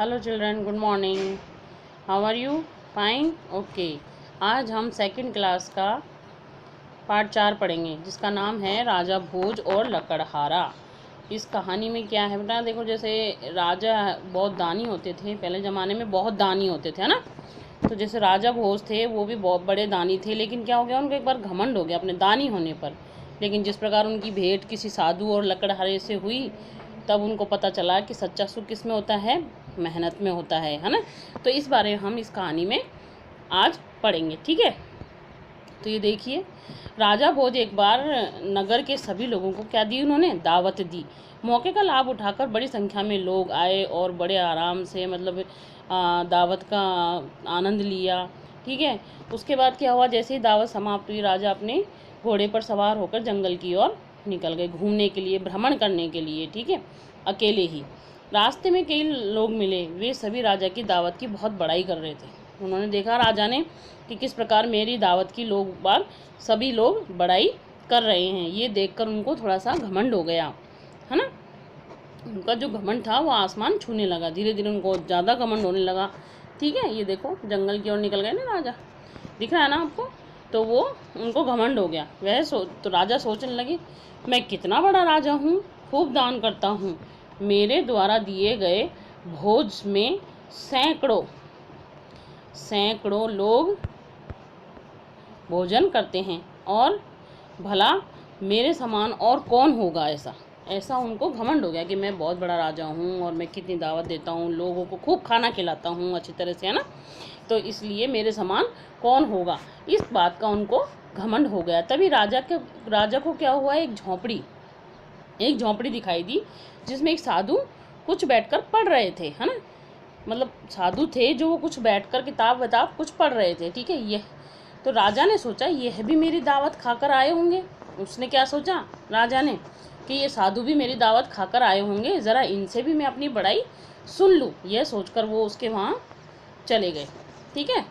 Hello children, good morning. How are you? Fine, okay. आज हम second class का part 4 पढ़ेंगे, जिसका नाम है राजा भोज और लकड़हारा। इस कहानी में क्या है बेटा, देखो, जैसे राजा बहुत दानी होते थे, पहले ज़माने में बहुत दानी होते थे, है ना। तो जैसे राजा भोज थे, वो भी बहुत बड़े दानी थे, लेकिन क्या हो गया, उनको एक बार घमंड हो गया अपने दानी होने पर। लेकिन जिस प्रकार उनकी भेंट किसी साधु और लकड़हारे से हुई, तब उनको पता चला कि सच्चा सुख किस में होता है, मेहनत में होता है ना। तो इस बारे में हम इस कहानी में आज पढ़ेंगे, ठीक है। तो ये देखिए, राजा भोज एक बार नगर के सभी लोगों को क्या दी, उन्होंने दावत दी। मौके का लाभ उठाकर बड़ी संख्या में लोग आए और बड़े आराम से मतलब दावत का आनंद लिया, ठीक है। उसके बाद क्या हुआ, जैसे ही दावत समाप्त हुई, राजा अपने घोड़े पर सवार होकर जंगल की ओर निकल गए, घूमने के लिए, भ्रमण करने के लिए, ठीक है, अकेले ही। रास्ते में कई लोग मिले, वे सभी राजा की दावत की बहुत बड़ाई कर रहे थे। उन्होंने देखा राजा ने कि किस प्रकार मेरी दावत की सभी लोग बड़ाई कर रहे हैं। ये देखकर उनको थोड़ा सा घमंड हो गया, है ना। उनका जो घमंड था वो आसमान छूने लगा, धीरे धीरे उनको ज़्यादा घमंड होने लगा, ठीक है। ये देखो, जंगल की ओर निकल गए ना राजा, दिख रहा है ना आपको। तो वो उनको घमंड हो गया। तो राजा सोचने लगे, मैं कितना बड़ा राजा हूँ, खूब दान करता हूँ, मेरे द्वारा दिए गए भोज में सैकड़ों सैकड़ों लोग भोजन करते हैं, और भला मेरे समान और कौन होगा। ऐसा उनको घमंड हो गया कि मैं बहुत बड़ा राजा हूँ और मैं कितनी दावत देता हूँ, लोगों को खूब खाना खिलाता हूँ अच्छी तरह से, है ना। तो इसलिए मेरे समान कौन होगा, इस बात का उनको घमंड हो गया। तभी राजा को क्या हुआ, एक झोंपड़ी दिखाई दी, जिसमें एक साधु कुछ बैठकर पढ़ रहे थे, है ना। मतलब साधु थे जो वो कुछ बैठकर किताब कुछ पढ़ रहे थे, ठीक है। यह तो राजा ने सोचा, यह भी मेरी दावत खाकर आए होंगे। उसने क्या सोचा राजा ने, कि ये साधु भी मेरी दावत खाकर आए होंगे, ज़रा इनसे भी मैं अपनी बड़ाई सुन लूँ। यह सोचकर वो उसके वहाँ चले गए, ठीक है।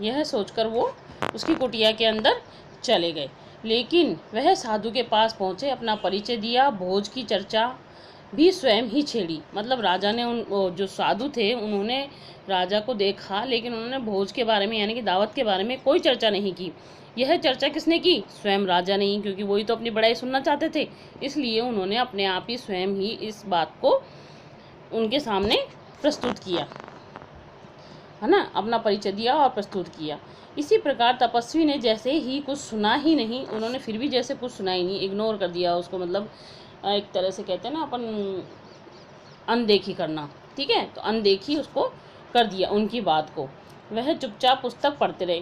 यह सोचकर वो उसकी कुटिया के अंदर चले गए। लेकिन वह साधु के पास पहुँचे, अपना परिचय दिया, भोज की चर्चा भी स्वयं ही छेड़ी। मतलब राजा ने जो साधु थे, उन्होंने राजा को देखा, लेकिन उन्होंने भोज के बारे में, यानी कि दावत के बारे में कोई चर्चा नहीं की। यह चर्चा किसने की, स्वयं राजा ने ही, क्योंकि वही तो अपनी बड़ाई सुनना चाहते थे। इसलिए उन्होंने अपने आप ही स्वयं ही इस बात को उनके सामने प्रस्तुत किया, है ना, अपना परिचय दिया और प्रस्तुत किया। इसी प्रकार तपस्वी ने जैसे ही कुछ सुना ही नहीं, उन्होंने फिर भी जैसे कुछ सुना ही नहीं, इग्नोर कर दिया उसको, मतलब एक तरह से कहते हैं ना अपन, अनदेखी करना, ठीक है। तो अनदेखी उसको कर दिया उनकी बात को। वह चुपचाप पुस्तक पढ़ते रहे,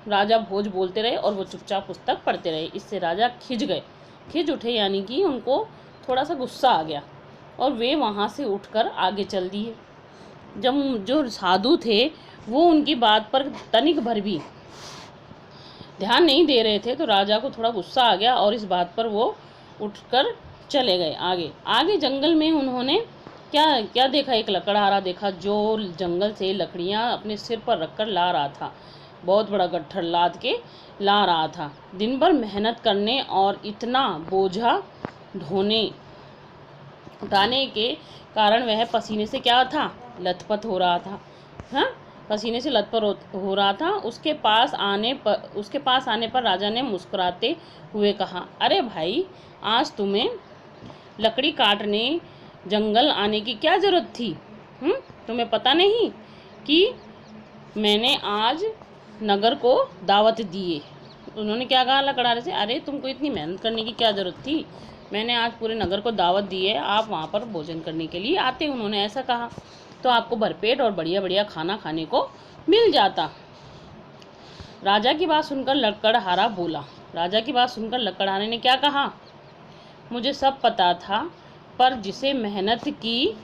राजा भोज बोलते रहे और वो चुपचाप पुस्तक पढ़ते रहे। इससे राजा खिज उठे, यानी कि उनको थोड़ा सा गुस्सा आ गया, और वे वहाँ से उठकर आगे चल दिए। जब जो साधु थे वो उनकी बात पर तनिक भर भी ध्यान नहीं दे रहे थे, तो राजा को थोड़ा गुस्सा आ गया, और इस बात पर वो उठकर चले गए आगे। जंगल में उन्होंने क्या देखा, एक लकड़हारा देखा, जो जंगल से लकड़ियाँ अपने सिर पर रखकर ला रहा था। बहुत बड़ा गट्ठर लाद के ला रहा था। दिन भर मेहनत करने और इतना बोझा उठाने के कारण वह पसीने से क्या था, लथपथ हो रहा था, हाँ, पसीने से लथपथ हो रहा था। उसके पास आने पर राजा ने मुस्कुराते हुए कहा, अरे भाई, आज तुम्हें लकड़ी काटने जंगल आने की क्या ज़रूरत थी? तुम्हें पता नहीं कि मैंने आज नगर को दावत दी है। उन्होंने क्या कहा लकड़हारे से, अरे तुमको इतनी मेहनत करने की क्या ज़रूरत थी, मैंने आज पूरे नगर को दावत दी है, आप वहाँ पर भोजन करने के लिए आते। उन्होंने ऐसा कहा, तो आपको भरपेट और बढ़िया बढ़िया खाना खाने को मिल जाता। राजा की बात सुनकर लकड़हारे ने क्या कहा, मुझे सब पता था, पर जिसे मेहनत की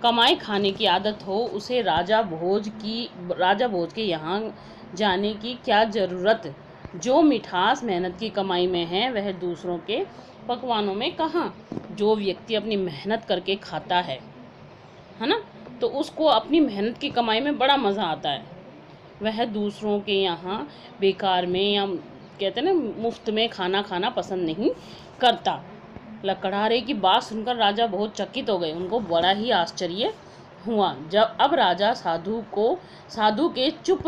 कमाई खाने की आदत हो, उसे राजा भोज के यहाँ जाने की क्या ज़रूरत। जो मिठास मेहनत की कमाई में है, वह दूसरों के पकवानों में कहाँ। जो व्यक्ति अपनी मेहनत करके खाता है ना, तो उसको अपनी मेहनत की कमाई में बड़ा मज़ा आता है। वह दूसरों के यहाँ बेकार में, या कहते हैं ना, मुफ्त में खाना खाना पसंद नहीं करता। लकड़हारे की बात सुनकर राजा बहुत चकित हो गए। उनको बड़ा ही आश्चर्य हुआ। जब अब राजा साधु के चुप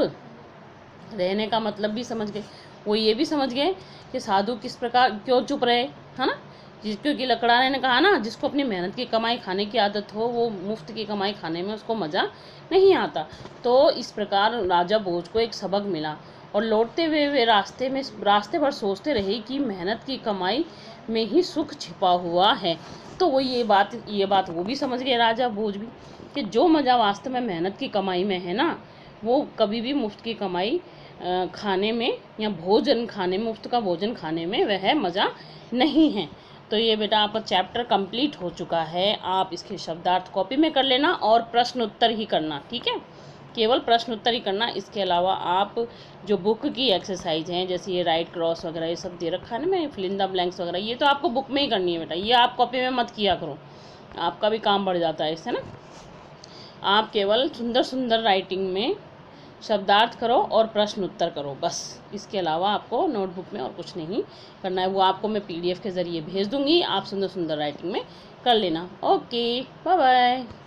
रहने का मतलब भी समझ गए। वो ये भी समझ गए कि साधु किस प्रकार क्यों चुप रहे, है ना। क्योंकि लकड़हारे ने कहा ना, जिसको अपनी मेहनत की कमाई खाने की आदत हो वो मुफ्त की कमाई खाने में उसको मज़ा नहीं आता। तो इस प्रकार राजा भोज को एक सबक मिला और लौटते हुए वे रास्ते भर सोचते रहे कि मेहनत की कमाई में ही सुख छिपा हुआ है। तो वो ये बात वो भी समझ गए, राजा भोज भी, कि जो मज़ा वास्तव में मेहनत की कमाई में है ना, वो कभी भी मुफ्त की कमाई खाने में या भोजन खाने में, मुफ्त का भोजन खाने में वह मज़ा नहीं है। तो ये बेटा आपका चैप्टर कंप्लीट हो चुका है। आप इसके शब्दार्थ कॉपी में कर लेना और प्रश्न उत्तर ही करना, ठीक है। केवल प्रश्न उत्तर ही करना। इसके अलावा आप जो बुक की एक्सरसाइज हैं, जैसे ये राइट क्रॉस वगैरह ये सब दे रखा है ना, मैं फिल इन द ब्लैंक्स वगैरह, ये तो आपको बुक में ही करनी है बेटा, ये आप कॉपी में मत किया करो, आपका भी काम बढ़ जाता है इससे ना। आप केवल सुंदर सुंदर राइटिंग में शब्दार्थ करो और प्रश्न उत्तर करो, बस। इसके अलावा आपको नोटबुक में और कुछ नहीं करना है। वो आपको मैं PDF के ज़रिए भेज दूँगी, आप सुंदर सुंदर राइटिंग में कर लेना। Okay, bye bye.